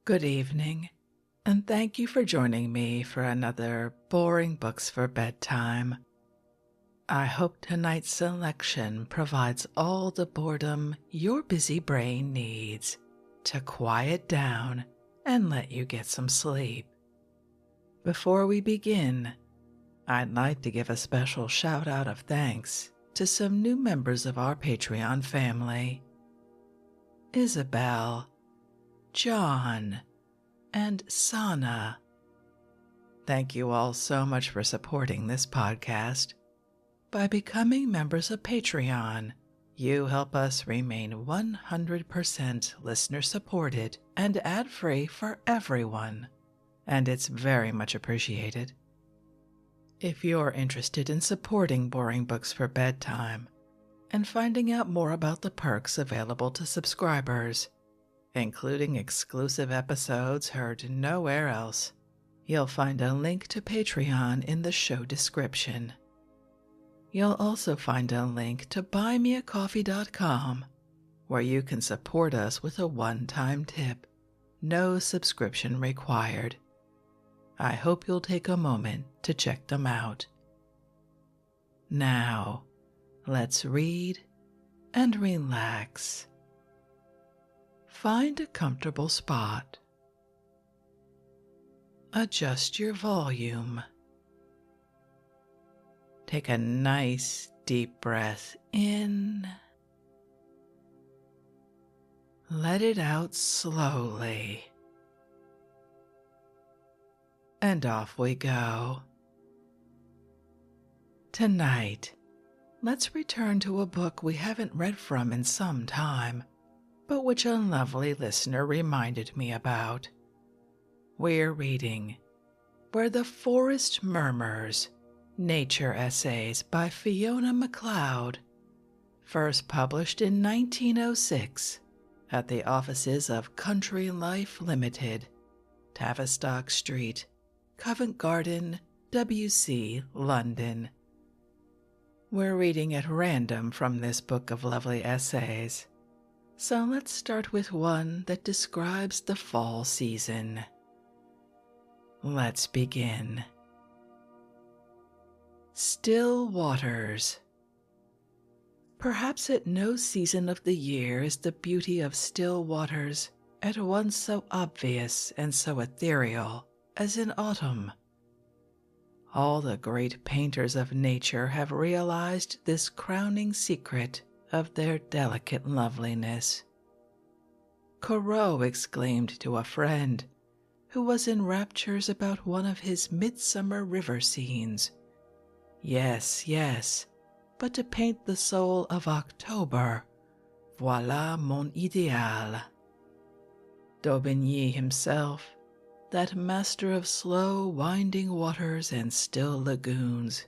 Good evening, and thank you for joining me for another Boring Books for Bedtime. I hope tonight's selection provides all the boredom your busy brain needs to quiet down and let you get some sleep. Before we begin, I'd like to give a special shout out of thanks to some new members of our Patreon family: Isabel, John, and Sana. Thank you all so much for supporting this podcast. By becoming members of Patreon, you help us remain 100% listener supported and ad-free for everyone, and it's very much appreciated. If you're interested in supporting Boring Books for Bedtime and finding out more about the perks available to subscribers, including exclusive episodes heard nowhere else, you'll find a link to Patreon in the show description. You'll also find a link to buymeacoffee.com, where you can support us with a one-time tip, no subscription required. I hope you'll take a moment to check them out. Now, let's read and relax. Find a comfortable spot. Adjust your volume. Take a nice deep breath in. Let it out slowly. And off we go. Tonight, let's return to a book we haven't read from in some time, but which a lovely listener reminded me about. We're reading Where the Forest Murmurs, Nature Essays by Fiona Macleod, first published in 1906 at the offices of Country Life Limited, Tavistock Street, Covent Garden, WC, London. We're reading at random from this book of lovely essays, so let's start with one that describes the fall season. Let's begin. Still Waters. Perhaps at no season of the year is the beauty of still waters at once so obvious and so ethereal as in autumn. All the great painters of nature have realized this crowning secret of their delicate loveliness. Corot exclaimed to a friend who was in raptures about one of his midsummer river scenes, "Yes, yes, but to paint the soul of October, voilà mon idéal." D'Aubigny himself, that master of slow winding waters and still lagoons,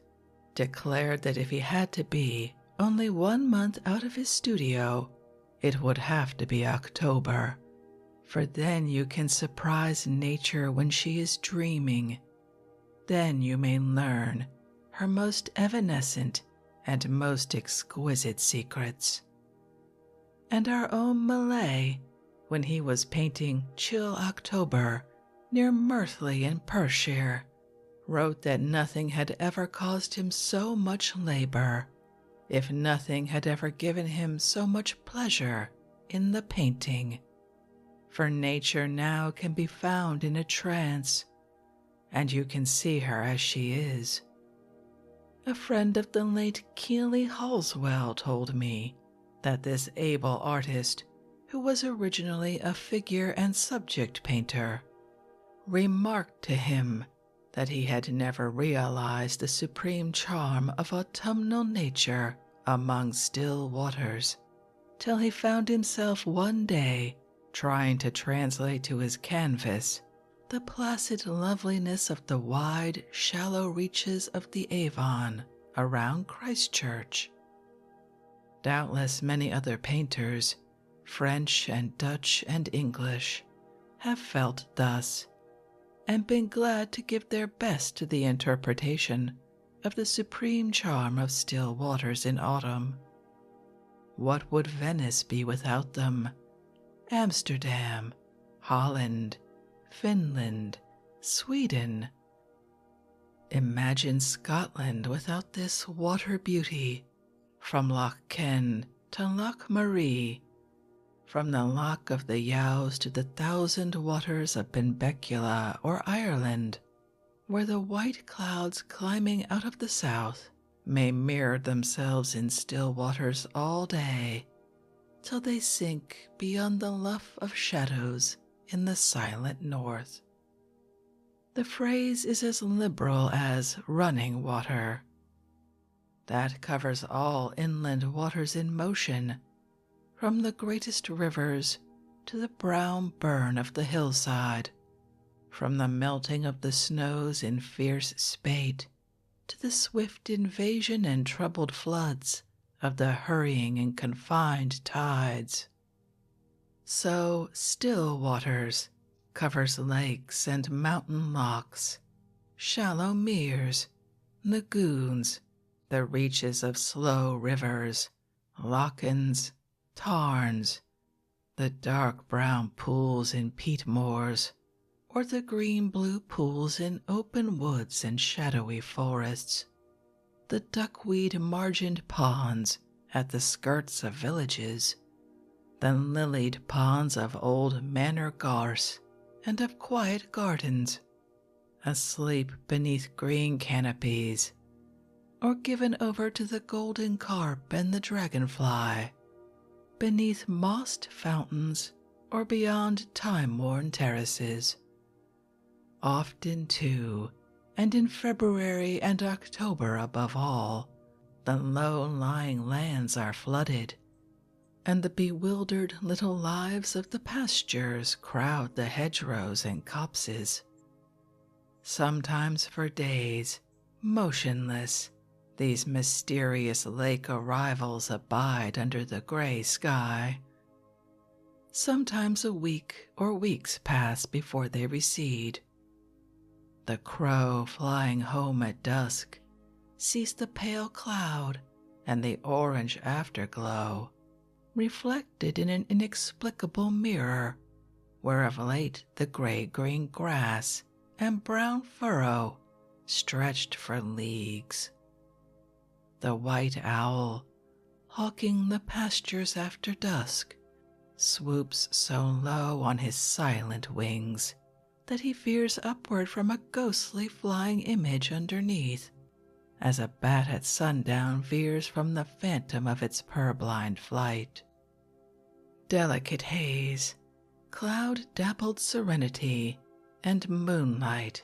declared that if he had to be only 1 month out of his studio, it would have to be October, for then you can surprise nature when she is dreaming. Then you may learn her most evanescent and most exquisite secrets. And our own Millais, when he was painting Chill October near Merthley in Perthshire, wrote that nothing had ever caused him so much labor, if nothing had ever given him so much pleasure in the painting. For nature now can be found in a trance, and you can see her as she is. A friend of the late Keeley Halswell told me that this able artist, who was originally a figure and subject painter, remarked to him that he had never realized the supreme charm of autumnal nature among still waters, till he found himself one day trying to translate to his canvas the placid loveliness of the wide, shallow reaches of the Avon around Christchurch. Doubtless many other painters, French and Dutch and English, have felt thus, and been glad to give their best to the interpretation of the supreme charm of still waters in autumn. What would Venice be without them? Amsterdam, Holland, Finland, Sweden. Imagine Scotland without this water beauty, from Loch Ken to Loch Marie, from the Loch of the Yowes to the thousand waters of Benbecula or Ireland, where the white clouds climbing out of the south may mirror themselves in still waters all day, till they sink beyond the luff of shadows in the silent north. The phrase is as liberal as running water. That covers all inland waters in motion, from the greatest rivers to the brown burn of the hillside, from the melting of the snows in fierce spate to the swift invasion and troubled floods of the hurrying and confined tides. So still waters covers lakes and mountain lochs, shallow meres, lagoons, the reaches of slow rivers, lochans, tarns, the dark brown pools in peat moors, or the green-blue pools in open woods and shadowy forests, the duckweed-margined ponds at the skirts of villages, the lilied ponds of old manor garths and of quiet gardens, asleep beneath green canopies, or given over to the golden carp and the dragonfly, beneath mossed fountains or beyond time-worn terraces. Often, too, and in February and October above all, the low-lying lands are flooded, and the bewildered little lives of the pastures crowd the hedgerows and copses. Sometimes for days, motionless, these mysterious lake arrivals abide under the gray sky. Sometimes a week or weeks pass before they recede. The crow flying home at dusk sees the pale cloud and the orange afterglow reflected in an inexplicable mirror, where of late the gray-green grass and brown furrow stretched for leagues. The white owl, hawking the pastures after dusk, swoops so low on his silent wings that he veers upward from a ghostly flying image underneath, as a bat at sundown veers from the phantom of its purblind flight. Delicate haze, cloud-dappled serenity, and moonlight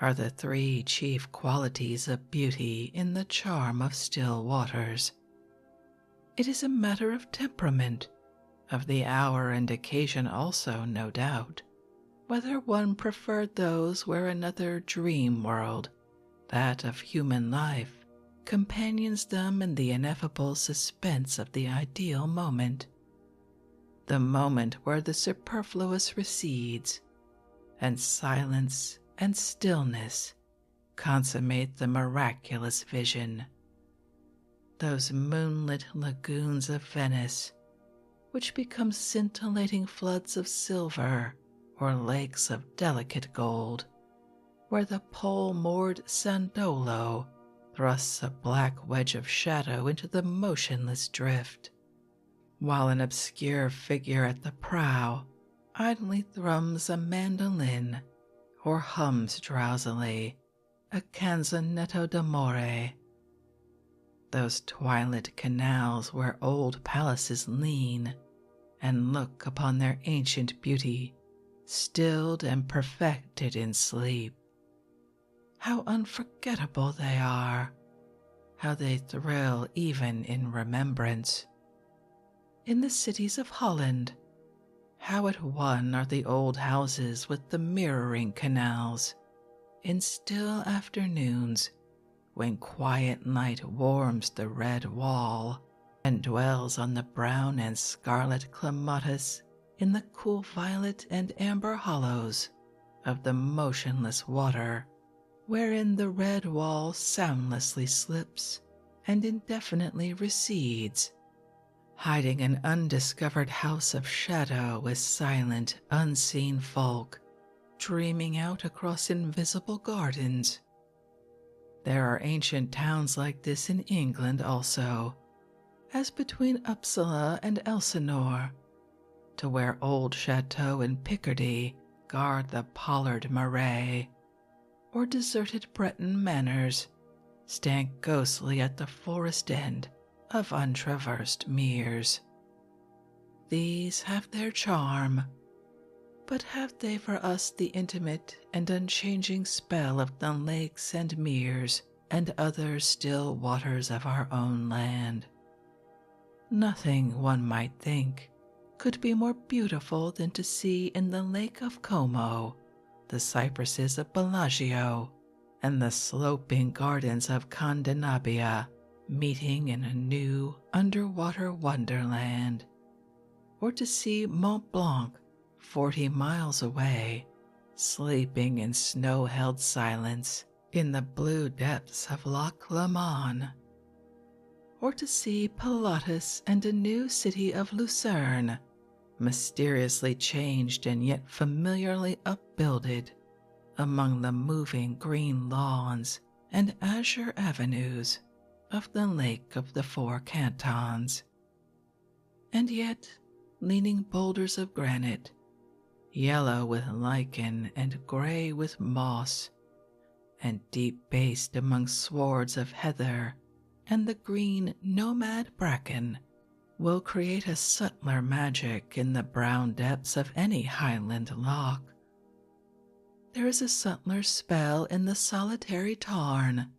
are the three chief qualities of beauty in the charm of still waters. It is a matter of temperament, of the hour and occasion also, no doubt, whether one preferred those where another dream world, that of human life, companions them in the ineffable suspense of the ideal moment, the moment where the superfluous recedes, and silence and stillness consummate the miraculous vision. Those moonlit lagoons of Venice, which become scintillating floods of silver or lakes of delicate gold, where the pole-moored Sandolo thrusts a black wedge of shadow into the motionless drift, while an obscure figure at the prow idly thrums a mandolin or hums drowsily a canzonetto d'amore. Those twilit canals where old palaces lean and look upon their ancient beauty, stilled and perfected in sleep. How unforgettable they are, how they thrill even in remembrance. In the cities of Holland, how at one are the old houses with the mirroring canals, in still afternoons, when quiet night warms the red wall and dwells on the brown and scarlet clematis in the cool violet and amber hollows of the motionless water, wherein the red wall soundlessly slips and indefinitely recedes, hiding an undiscovered house of shadow with silent, unseen folk dreaming out across invisible gardens. There are ancient towns like this in England also, as between Uppsala and Elsinore, to where old chateaux in Picardy guard the pollard marais, or deserted Breton manors stand ghostly at the forest end of untraversed meres. These have their charm, but have they for us the intimate and unchanging spell of the lakes and meres and other still waters of our own land? Nothing, one might think, could be more beautiful than to see in the Lake of Como the cypresses of Bellagio and the sloping gardens of Condenabia meeting in a new underwater wonderland, or to see Mont Blanc 40 miles away, sleeping in snow-held silence in the blue depths of Loch Lomond, or to see Pilatus and a new city of Lucerne, mysteriously changed and yet familiarly upbuilded among the moving green lawns and azure avenues of the Lake of the Four Cantons. And yet, leaning boulders of granite, yellow with lichen and gray with moss, and deep-based among swards of heather and the green nomad bracken, will create a subtler magic in the brown depths of any highland loch. There is a subtler spell in the solitary tarn,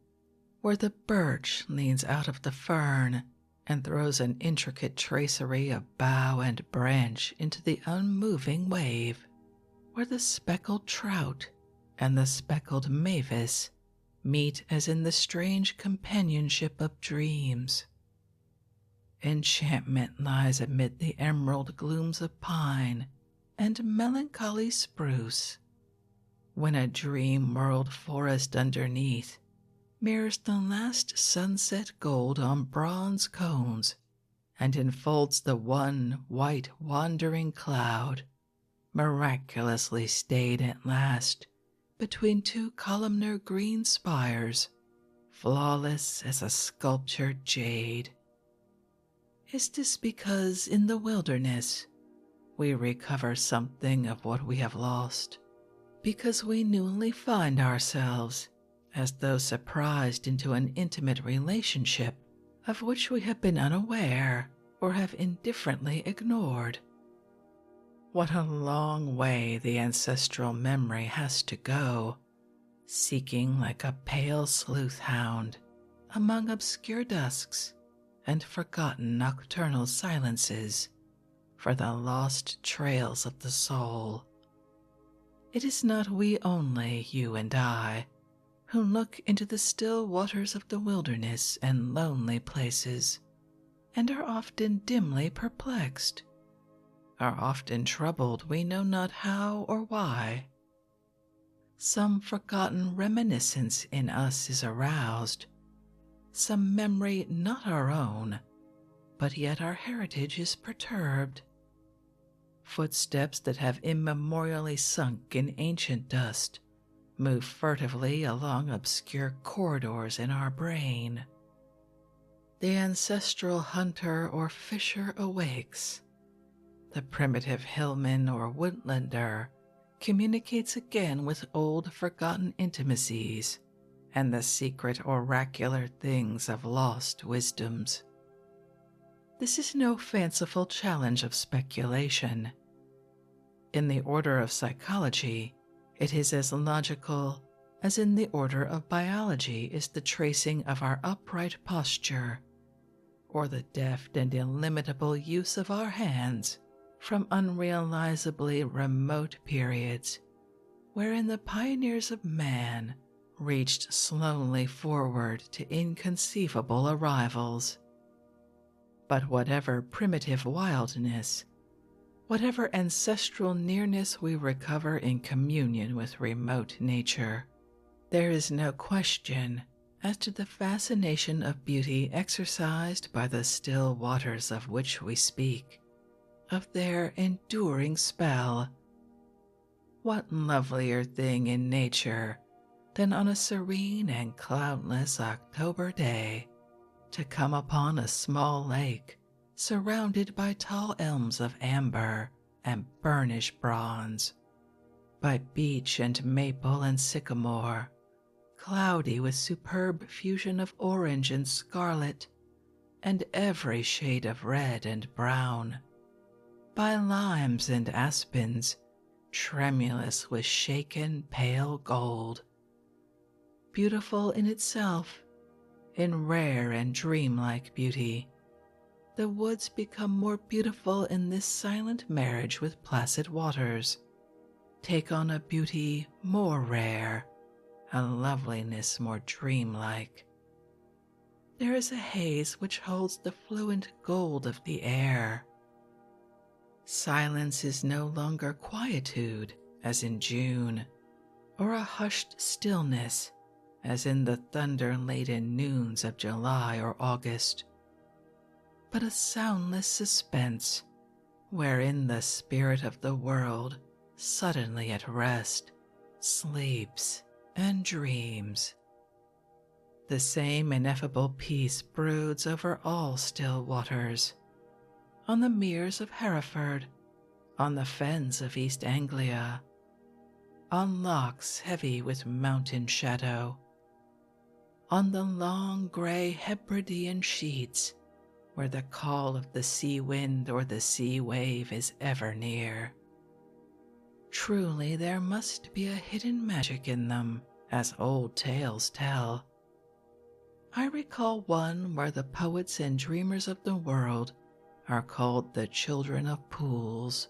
where the birch leans out of the fern and throws an intricate tracery of bough and branch into the unmoving wave, where the speckled trout and the speckled mavis meet as in the strange companionship of dreams. Enchantment lies amid the emerald glooms of pine and melancholy spruce, when a dream-world forest underneath mirrors the last sunset gold on bronze cones and enfolds the one white wandering cloud, miraculously stayed at last between two columnar green spires, flawless as a sculptured jade. Is this because in the wilderness we recover something of what we have lost, because we newly find ourselves as though surprised into an intimate relationship of which we have been unaware or have indifferently ignored? What a long way the ancestral memory has to go, seeking like a pale sleuth hound among obscure dusks and forgotten nocturnal silences for the lost trails of the soul. It is not we only, you and I, who look into the still waters of the wilderness and lonely places, and are often dimly perplexed, are often troubled we know not how or why. Some forgotten reminiscence in us is aroused, some memory not our own, but yet our heritage is perturbed. Footsteps that have immemorially sunk in ancient dust move furtively along obscure corridors in our brain. The ancestral hunter or fisher awakes. The primitive hillman or woodlander communicates again with old forgotten intimacies and the secret oracular things of lost wisdoms. This is no fanciful challenge of speculation. In the order of psychology, it is as logical as in the order of biology is the tracing of our upright posture, or the deft and illimitable use of our hands from unrealizably remote periods wherein the pioneers of man reached slowly forward to inconceivable arrivals. But whatever primitive wildness, whatever ancestral nearness we recover in communion with remote nature, there is no question as to the fascination of beauty exercised by the still waters of which we speak, of their enduring spell. What lovelier thing in nature than on a serene and cloudless October day to come upon a small lake surrounded by tall elms of amber and burnished bronze, by beech and maple and sycamore, cloudy with superb fusion of orange and scarlet and every shade of red and brown, by limes and aspens, tremulous with shaken pale gold. Beautiful in itself, in rare and dreamlike beauty, the woods become more beautiful in this silent marriage with placid waters, take on a beauty more rare, a loveliness more dreamlike. There is a haze which holds the fluent gold of the air. Silence is no longer quietude, as in June, or a hushed stillness, as in the thunder-laden noons of July or August, but a soundless suspense, wherein the spirit of the world, suddenly at rest, sleeps and dreams. The same ineffable peace broods over all still waters, on the meres of Hereford, on the fens of East Anglia, on lochs heavy with mountain shadow, on the long grey Hebridean sheets where the call of the sea wind or the sea wave is ever near. Truly there must be a hidden magic in them, as old tales tell. I recall one where the poets and dreamers of the world are called the children of pools.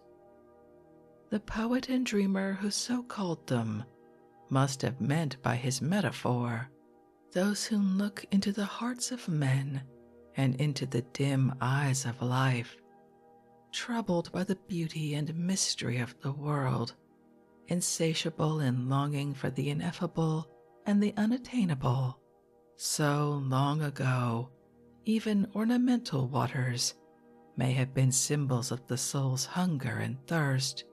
The poet and dreamer who so called them must have meant by his metaphor those who look into the hearts of men and into the dim eyes of life, troubled by the beauty and mystery of the world, insatiable in longing for the ineffable and the unattainable. So long ago, even ornamental waters may have been symbols of the soul's hunger and thirst,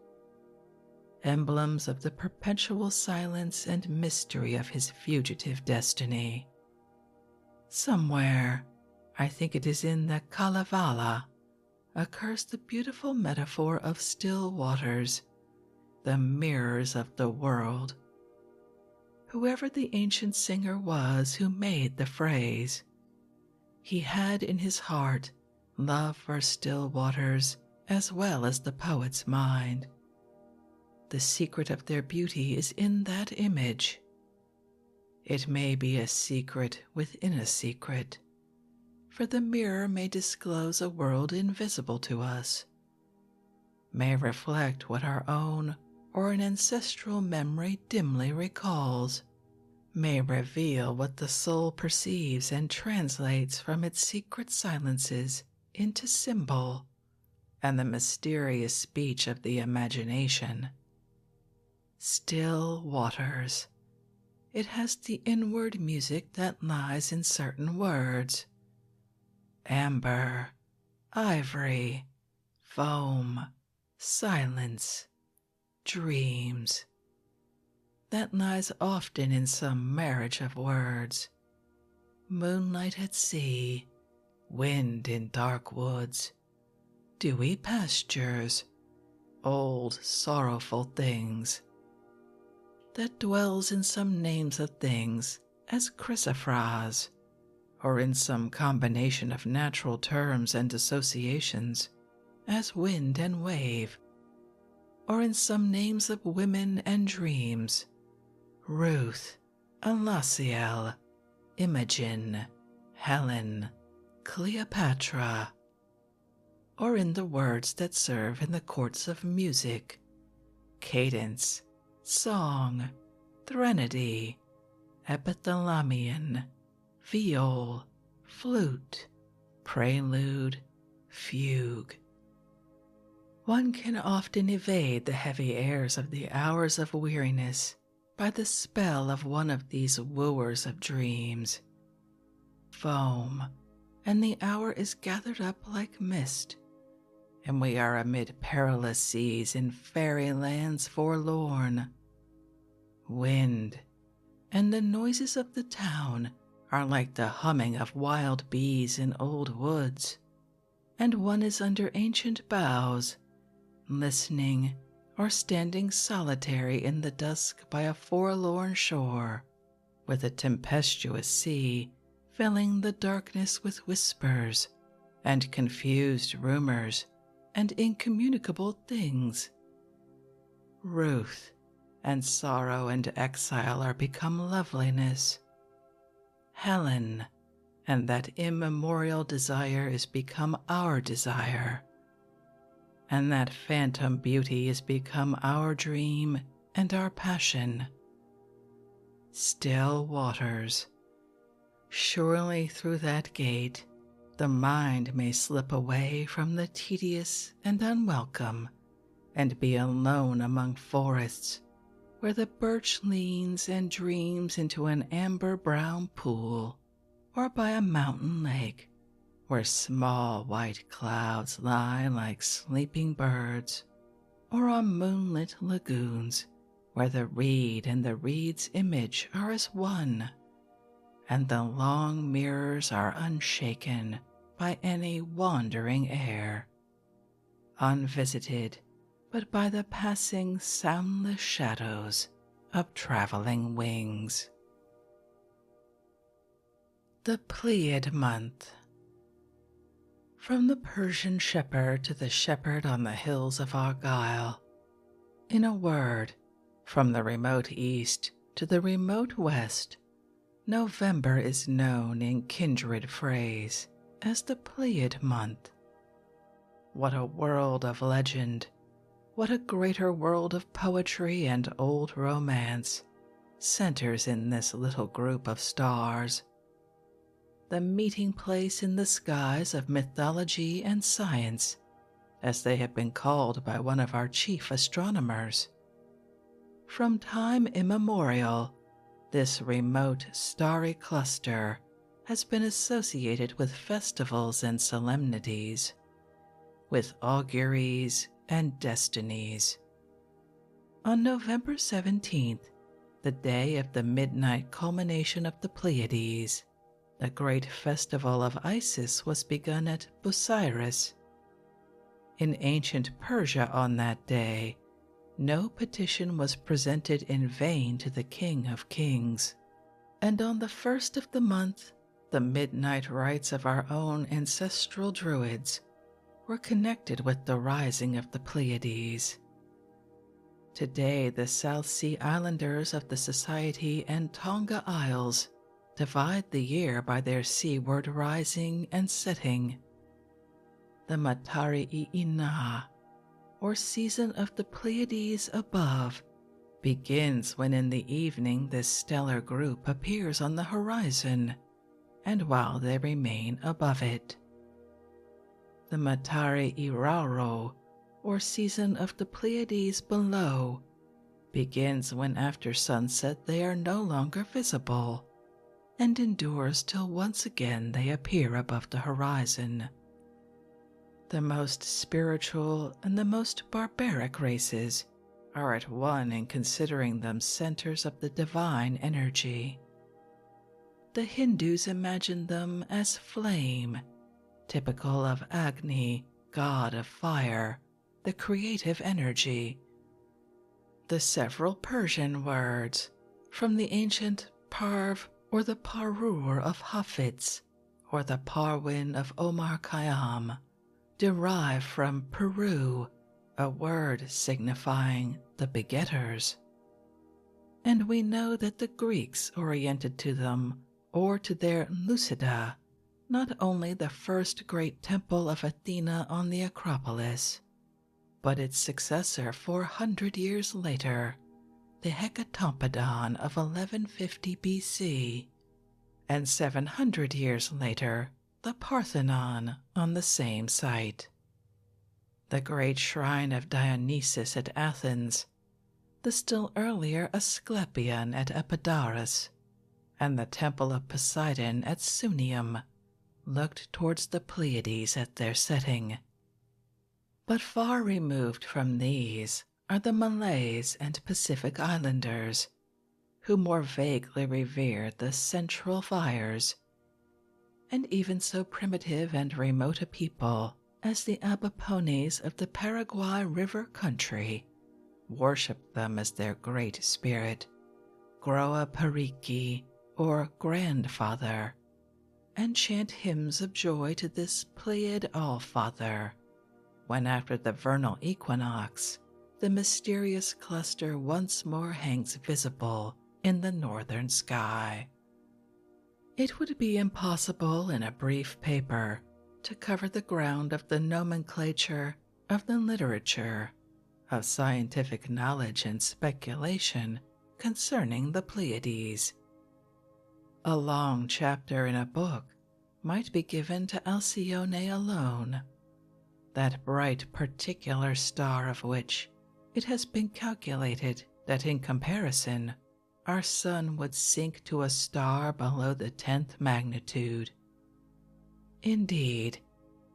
emblems of the perpetual silence and mystery of his fugitive destiny. Somewhere, I think it is in the Kalevala, occurs the beautiful metaphor of still waters, the mirrors of the world. Whoever the ancient singer was who made the phrase, he had in his heart love for still waters as well as the poet's mind. The secret of their beauty is in that image. It may be a secret within a secret, for the mirror may disclose a world invisible to us, may reflect what our own or an ancestral memory dimly recalls, may reveal what the soul perceives and translates from its secret silences into symbol and the mysterious speech of the imagination. Still waters. It has the inward music that lies in certain words. Amber, ivory, foam, silence, dreams. That lies often in some marriage of words. Moonlight at sea, wind in dark woods, dewy pastures, old sorrowful things. That dwells in some names of things as chrysoprase, or in some combination of natural terms and associations as wind and wave, or in some names of women and dreams, Ruth, Alasiel, Imogen, Helen, Cleopatra, or in the words that serve in the courts of music, cadence, song, threnody, epithalamion, viol, flute, prelude, fugue. One can often evade the heavy airs of the hours of weariness by the spell of one of these wooers of dreams. Foam, and the hour is gathered up like mist, and we are amid perilous seas in fairy lands forlorn. Wind and the noises of the town are like the humming of wild bees in old woods, and one is under ancient boughs, listening or standing solitary in the dusk by a forlorn shore, with a tempestuous sea filling the darkness with whispers and confused rumors and incommunicable things. Ruth and sorrow and exile are become loveliness. Helen and that immemorial desire is become our desire, and that phantom beauty is become our dream and our passion. Still waters. Surely through that gate the mind may slip away from the tedious and unwelcome, and be alone among forests where the birch leans and dreams into an amber-brown pool, or by a mountain lake where small white clouds lie like sleeping birds, or on moonlit lagoons where the reed and the reed's image are as one, and the long mirrors are unshaken by any wandering air, unvisited but by the passing soundless shadows of traveling wings. The Pleiad month. From the Persian shepherd to the shepherd on the hills of Argyle, in a word, from the remote east to the remote west, November is known in kindred phrase as the Pleiad month. What a world of legend, what a greater world of poetry and old romance centers in this little group of stars, the meeting place in the skies of mythology and science, as they have been called by one of our chief astronomers. From time immemorial, this remote starry cluster has been associated with festivals and solemnities, with auguries and destinies. On November 17th, the day of the midnight culmination of the Pleiades, the great festival of Isis was begun at Busiris. In ancient Persia on that day, no petition was presented in vain to the King of Kings, and on the first of the month, the midnight rites of our own ancestral druids were connected with the rising of the Pleiades. Today, the South Sea Islanders of the Society and Tonga Isles divide the year by their seaward rising and setting. The Matari-i-Ina, or season of the Pleiades above, begins when in the evening this stellar group appears on the horizon, and while they remain above it. The Matari-i-Raro, or season of the Pleiades below, begins when after sunset they are no longer visible, and endures till once again they appear above the horizon. The most spiritual and the most barbaric races are at one in considering them centers of the divine energy. The Hindus imagine them as flame, typical of Agni, god of fire, the creative energy. The several Persian words, from the ancient Parv or the Parur of Hafiz, or the Parwin of Omar Khayyam, derive from Peru, a word signifying the begetters. And we know that the Greeks oriented to them, or to their Lucida, not only the first great temple of Athena on the Acropolis, but its successor 400 years later, the Hecatompedon of 1150 BC, and 700 years later, the Parthenon on the same site. The great shrine of Dionysus at Athens, the still earlier Asclepion at Epidaurus, and the temple of Poseidon at Sunium looked towards the Pleiades at their setting. But far removed from these are the Malays and Pacific Islanders, who more vaguely revere the central fires, and even so primitive and remote a people as the Abapones of the Paraguay River country worship them as their great spirit, Groa Pariki, or Grandfather, and chant hymns of joy to this Pleiad All-Father, when after the vernal equinox the mysterious cluster once more hangs visible in the northern sky. It would be impossible in a brief paper to cover the ground of the nomenclature, of the literature, of scientific knowledge and speculation concerning the Pleiades. A long chapter in a book might be given to Alcyone alone, that bright particular star of which it has been calculated that in comparison our sun would sink to a star below the 10th magnitude. Indeed,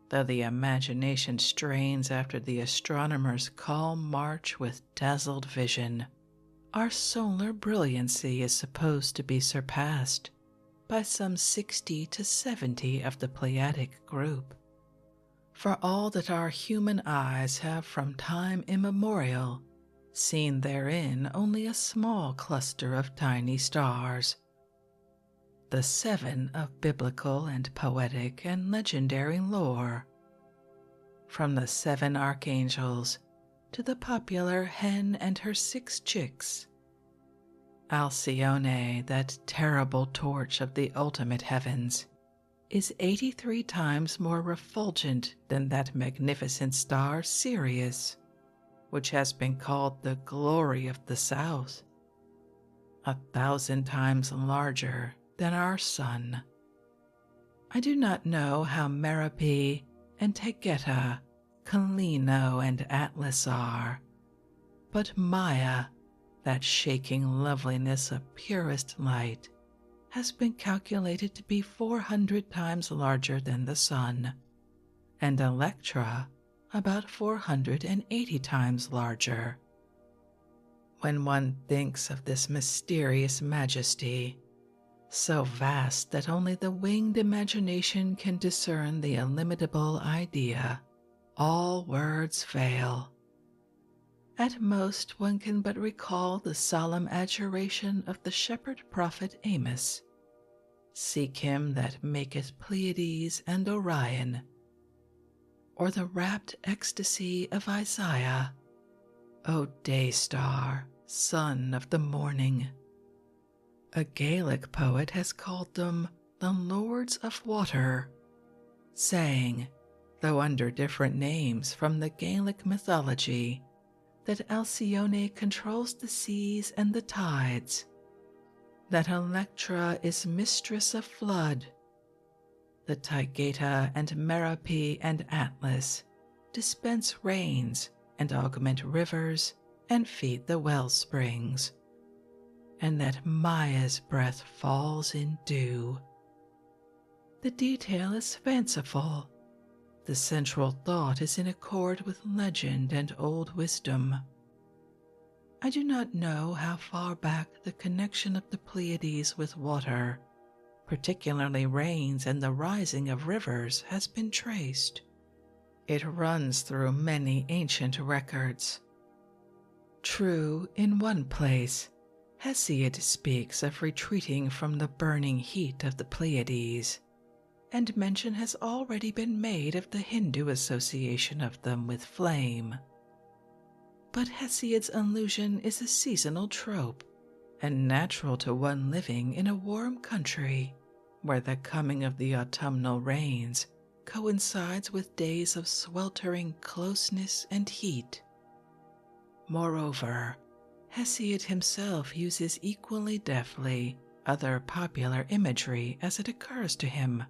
though the imagination strains after the astronomer's calm march with dazzled vision, our solar brilliancy is supposed to be surpassed by some 60 to 70 of the Pleiadic group, for all that our human eyes have from time immemorial seen therein only a small cluster of tiny stars, the 7 of biblical and poetic and legendary lore, from the 7 archangels to the popular hen and her 6 chicks. Alcyone, that terrible torch of the ultimate heavens, is 83 times more refulgent than that magnificent star Sirius, which has been called the glory of the south, 1,000 times larger than our sun. I do not know how Merope and Taygeta, Calino and Atlas are, but Maya, that shaking loveliness of purest light, has been calculated to be 400 times larger than the sun, and Electra about 480 times larger. When one thinks of this mysterious majesty, so vast that only the winged imagination can discern the illimitable idea, all words fail. At most one can but recall the solemn adjuration of the shepherd prophet Amos, "Seek him that maketh Pleiades and Orion," or the rapt ecstasy of Isaiah, "O day star, son of the morning." A Gaelic poet has called them the Lords of Water, saying, though under different names from the Gaelic mythology, that Alcyone controls the seas and the tides, that Electra is mistress of flood, the Taygeta and Merope and Atlas dispense rains and augment rivers and feed the well springs, and that Maya's breath falls in dew. The detail is fanciful. The central thought is in accord with legend and old wisdom. I do not know how far back the connection of the Pleiades with water, particularly rains and the rising of rivers, has been traced. It runs through many ancient records. True, in one place, Hesiod speaks of retreating from the burning heat of the Pleiades, and mention has already been made of the Hindu association of them with flame. But Hesiod's allusion is a seasonal trope, and natural to one living in a warm country, where the coming of the autumnal rains coincides with days of sweltering closeness and heat. Moreover, Hesiod himself uses equally deftly other popular imagery as it occurs to him,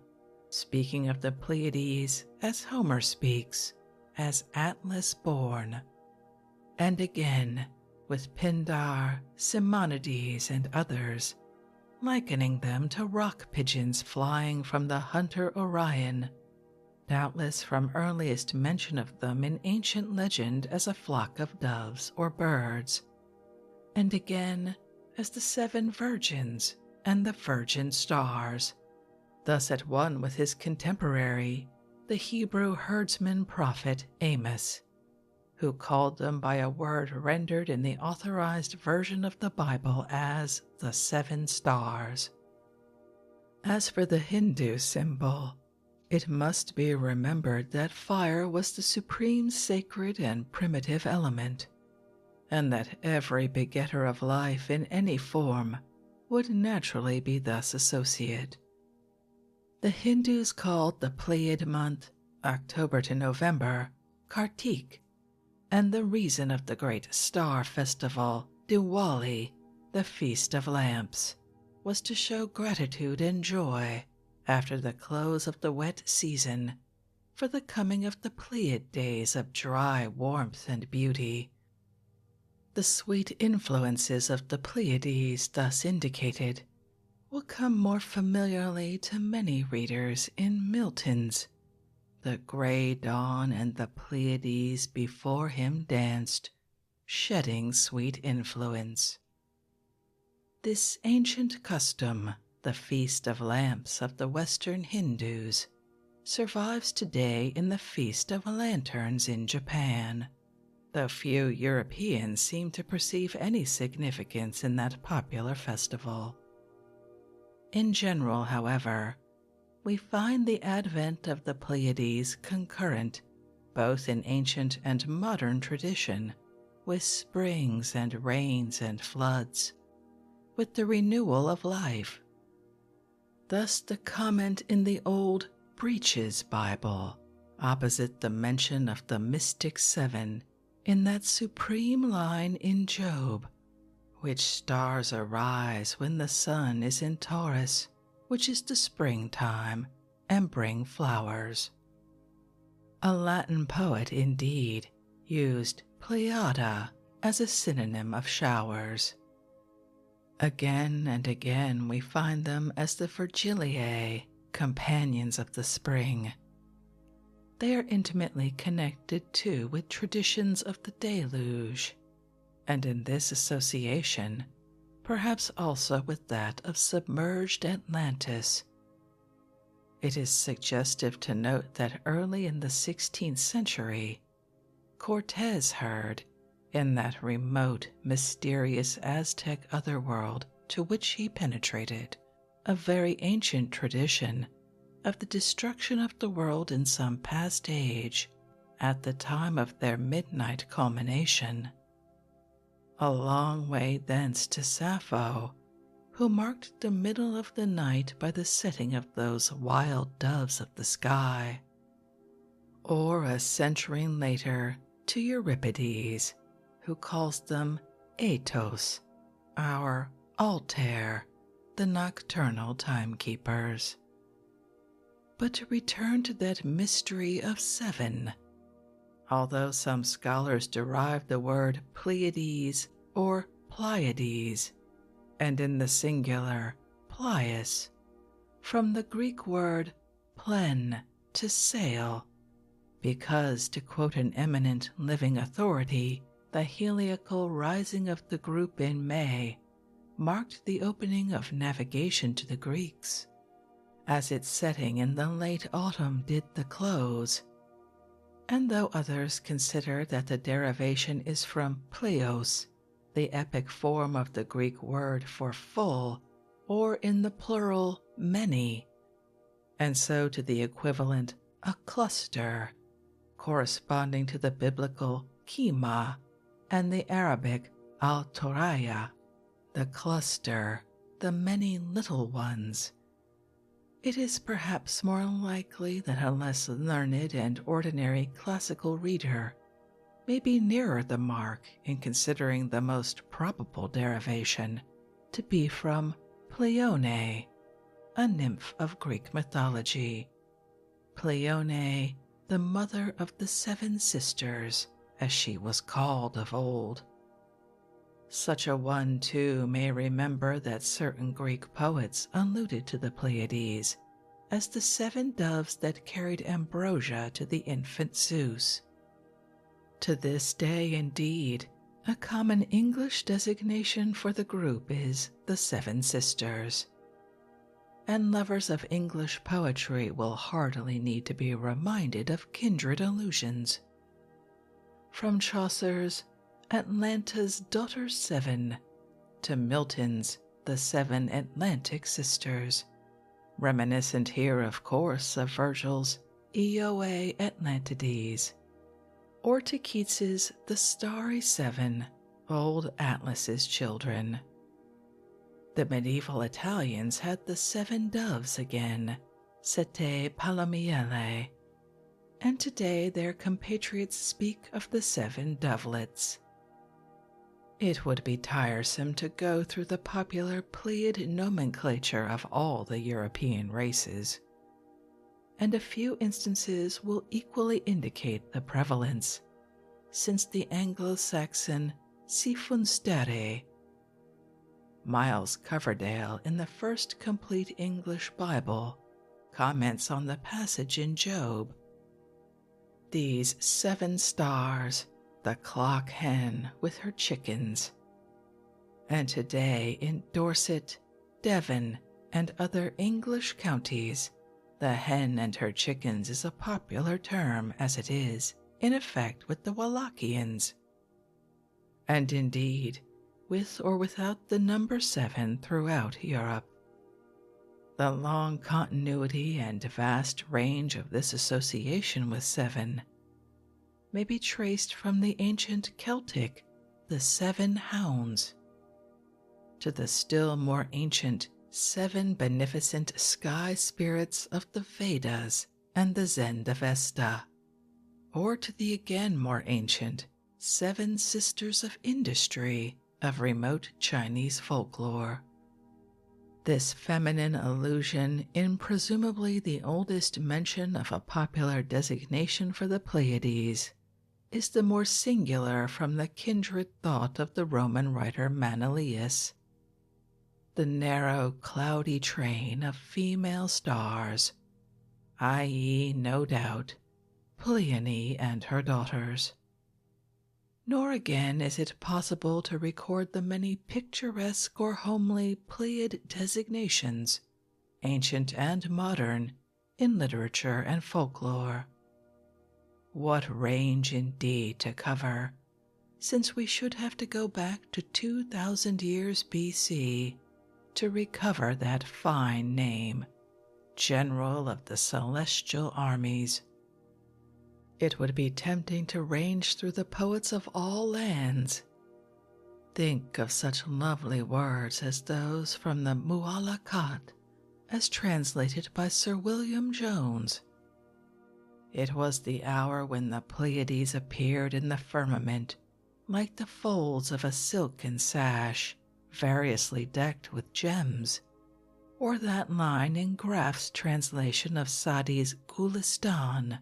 speaking of the Pleiades as Homer speaks, as Atlas born, and again with Pindar, Simonides, and others, likening them to rock pigeons flying from the hunter Orion, doubtless from earliest mention of them in ancient legend as a flock of doves or birds, and again as the 7 virgins and the virgin stars, thus at one with his contemporary, the Hebrew herdsman prophet Amos, who called them by a word rendered in the authorized version of the Bible as the 7 stars. As for the Hindu symbol, it must be remembered that fire was the supreme sacred and primitive element, and that every begetter of life in any form would naturally be thus associate. The Hindus called the Pleiad month, October to November, Kartik, and the reason of the great star festival, Diwali, the Feast of Lamps, was to show gratitude and joy after the close of the wet season for the coming of the Pleiad days of dry warmth and beauty. The sweet influences of the Pleiades thus indicated will come more familiarly to many readers in Milton's "The grey dawn and the Pleiades before him danced, shedding sweet influence." This ancient custom, the Feast of Lamps of the Western Hindus, survives today in the Feast of Lanterns in Japan, though few Europeans seem to perceive any significance in that popular festival. In general, however, we find the advent of the Pleiades concurrent, both in ancient and modern tradition, with springs and rains and floods, with the renewal of life. Thus the comment in the old Breaches Bible, opposite the mention of the mystic 7, in that supreme line in Job, "Which stars arise when the sun is in Taurus, which is the springtime, and bring flowers." A Latin poet, indeed, used Pleiada as a synonym of showers. Again and again we find them as the Virgiliae, companions of the spring. They are intimately connected too with traditions of the deluge, and in this association, perhaps also with that of submerged Atlantis. It is suggestive to note that early in the 16th century, Cortés heard, in that remote, mysterious Aztec otherworld to which he penetrated, a very ancient tradition of the destruction of the world in some past age at the time of their midnight culmination. A long way thence to Sappho, who marked the middle of the night by the setting of those wild doves of the sky. Or a century later to Euripides, who calls them Aetos, our Altair, the nocturnal timekeepers. But to return to that mystery of 7, although some scholars derive the word Pleiades or Pleiades, and in the singular Pleias, from the Greek word plen, to sail, because, to quote an eminent living authority, the heliacal rising of the group in May marked the opening of navigation to the Greeks, as its setting in the late autumn did the close. And though others consider that the derivation is from pleios, the epic form of the Greek word for full, or in the plural many, and so to the equivalent a cluster, corresponding to the biblical kima and the Arabic al-Toraya, the cluster, the many little ones, it is perhaps more likely that a less learned and ordinary classical reader may be nearer the mark in considering the most probable derivation to be from Pleione, a nymph of Greek mythology. Pleione, the mother of the 7 sisters, as she was called of old. Such a one, too, may remember that certain Greek poets alluded to the Pleiades as the 7 doves that carried ambrosia to the infant Zeus. To this day, indeed, a common English designation for the group is the 7 Sisters. And lovers of English poetry will hardly need to be reminded of kindred allusions. From Chaucer's Atlanta's Daughters 7 to Milton's The 7 Atlantic Sisters, reminiscent here, of course, of Virgil's Ioe Atlantides, or to Keats's The Starry 7, Old Atlas's Children. The medieval Italians had the 7 doves again, Sette Palomiele, and today their compatriots speak of the 7 dovelets. It would be tiresome to go through the popular Pleiad nomenclature of all the European races, and a few instances will equally indicate the prevalence, since the Anglo-Saxon si funstere. Miles Coverdale, in the first complete English Bible, comments on the passage in Job. These 7 stars, the clock hen with her chickens. And today in Dorset, Devon, and other English counties, the hen and her chickens is a popular term, as it is, in effect, with the Wallachians. And indeed, with or without the number 7 throughout Europe. The long continuity and vast range of this association with 7 may be traced from the ancient Celtic, the 7 hounds, to the still more ancient 7 beneficent sky spirits of the Vedas and the Zendavesta, or to the again more ancient 7 sisters of industry of remote Chinese folklore. This feminine allusion in presumably the oldest mention of a popular designation for the Pleiades is the more singular from the kindred thought of the Roman writer Manilius. The narrow, cloudy train of female stars, i.e., no doubt, Pleione and her daughters. Nor again is it possible to record the many picturesque or homely Pleiad designations, ancient and modern, in literature and folklore. What range indeed to cover, since we should have to go back to 2,000 years BC to recover that fine name, General of the Celestial Armies. It would be tempting to range through the poets of all lands. Think of such lovely words as those from the Mu'allaqat, as translated by Sir William Jones. It was the hour when the Pleiades appeared in the firmament like the folds of a silken sash, variously decked with gems, or that line in Graff's translation of Sa'di's Gulistan,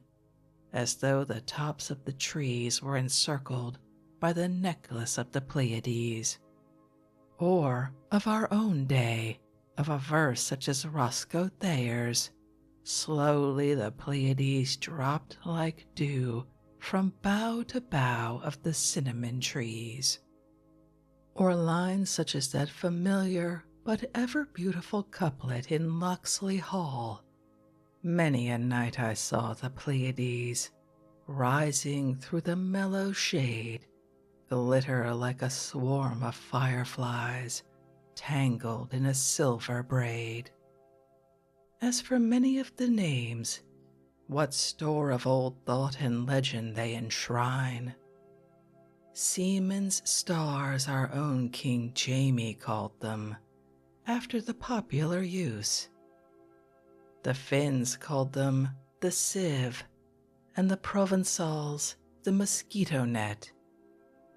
as though the tops of the trees were encircled by the necklace of the Pleiades. Or of our own day, of a verse such as Roscoe Thayer's, slowly the Pleiades dropped like dew from bough to bough of the cinnamon trees. Or lines such as that familiar but ever beautiful couplet in Locksley Hall, many a night I saw the Pleiades, rising through the mellow shade, glitter like a swarm of fireflies, tangled in a silver braid. As for many of the names, what store of old thought and legend they enshrine. Seaman's stars our own King Jamie called them, after the popular use. The Finns called them the sieve, and the Provençals the mosquito net,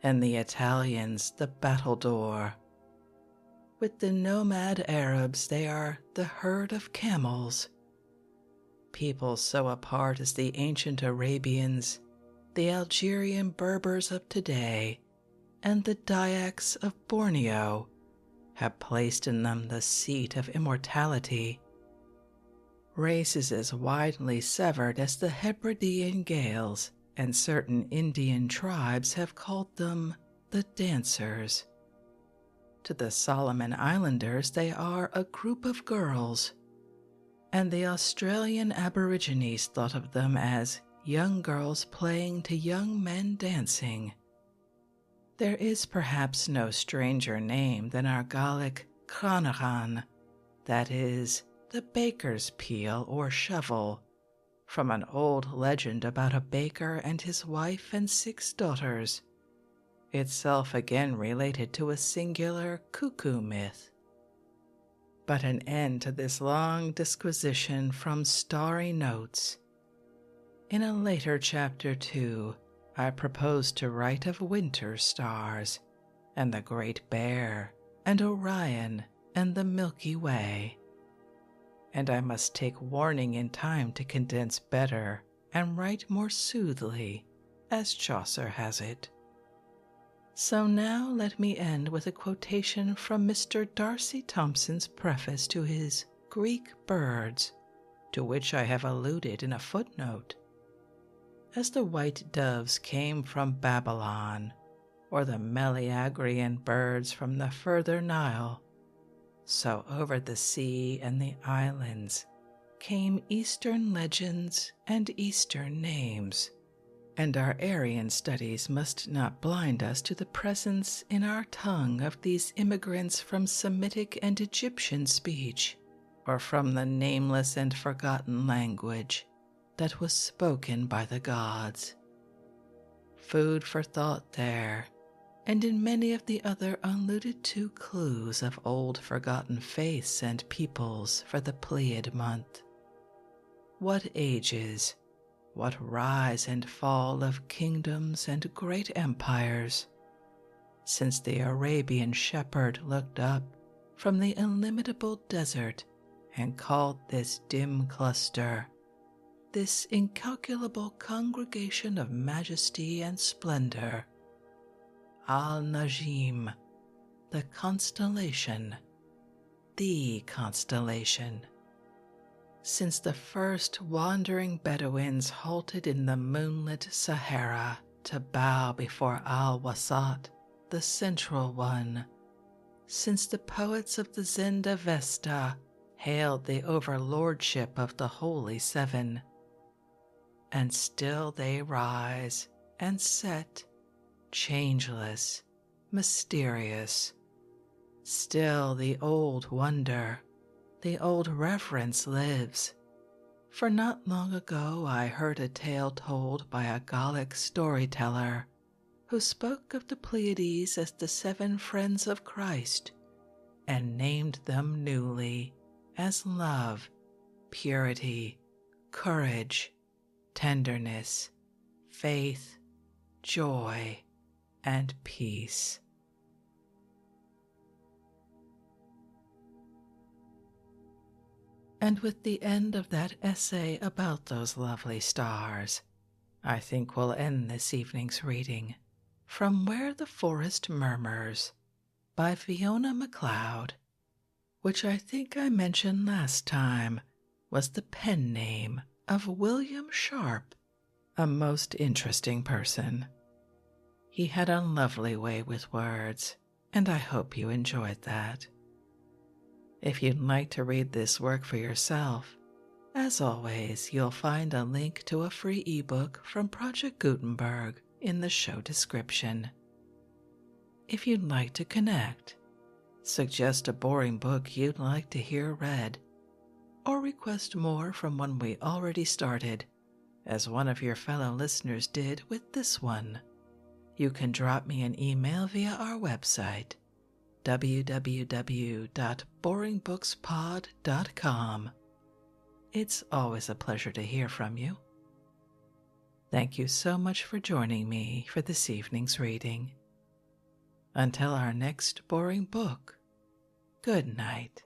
and the Italians the battledore. With the nomad Arabs they are the herd of camels. People so apart as the ancient Arabians, the Algerian Berbers of today, and the Dyaks of Borneo have placed in them the seat of immortality. races as widely severed as the Hebridean Gaels, and certain Indian tribes have called them the Dancers. To the Solomon Islanders, they are a group of girls, and the Australian Aborigines thought of them as young girls playing to young men dancing. There is perhaps no stranger name than our Gaelic Cranachan, that is, the baker's peel or shovel, from an old legend about a baker and his wife and 6 daughters, itself again related to a singular cuckoo myth. But an end to this long disquisition from starry notes. In a later chapter, too, I propose to write of winter stars, and the Great Bear, and Orion, and the Milky Way. And I must take warning in time to condense better and write more soothly, as Chaucer has it. So now let me end with a quotation from Mr. Darcy Thompson's preface to his Greek Birds, to which I have alluded in a footnote. As the white doves came from Babylon, or the Meleagrian birds from the further Nile, so over the sea and the islands came Eastern legends and Eastern names, and our Aryan studies must not blind us to the presence in our tongue of these immigrants from Semitic and Egyptian speech, or from the nameless and forgotten language that was spoken by the gods. Food for thought there, and in many of the other unalluded to clues of old forgotten faiths and peoples for the Pleiad month. What ages, what rise and fall of kingdoms and great empires, since the Arabian shepherd looked up from the illimitable desert and called this dim cluster, this incalculable congregation of majesty and splendor, Al-Najim, the constellation, since the first wandering Bedouins halted in the moonlit Sahara to bow before Al-Wasat, the central one, since the poets of the Zenda Vesta hailed the overlordship of the Holy Seven, and still they rise and set, changeless, mysterious. Still the old wonder, the old reverence lives, for not long ago I heard a tale told by a Gallic storyteller who spoke of the Pleiades as the 7 friends of Christ, and named them newly as love, purity, courage, tenderness, faith, joy, and peace. And with the end of that essay about those lovely stars, I think we'll end this evening's reading from Where the Forest Murmurs by Fiona Macleod, which I think I mentioned last time was the pen name of William Sharp, a most interesting person. He had a lovely way with words, and I hope you enjoyed that. If you'd like to read this work for yourself, as always, you'll find a link to a free ebook from Project Gutenberg in the show description. If you'd like to connect, suggest a boring book you'd like to hear read, or request more from one we already started, as one of your fellow listeners did with this one, you can drop me an email via our website, www.boringbookspod.com. It's always a pleasure to hear from you. Thank you so much for joining me for this evening's reading. Until our next boring book, good night.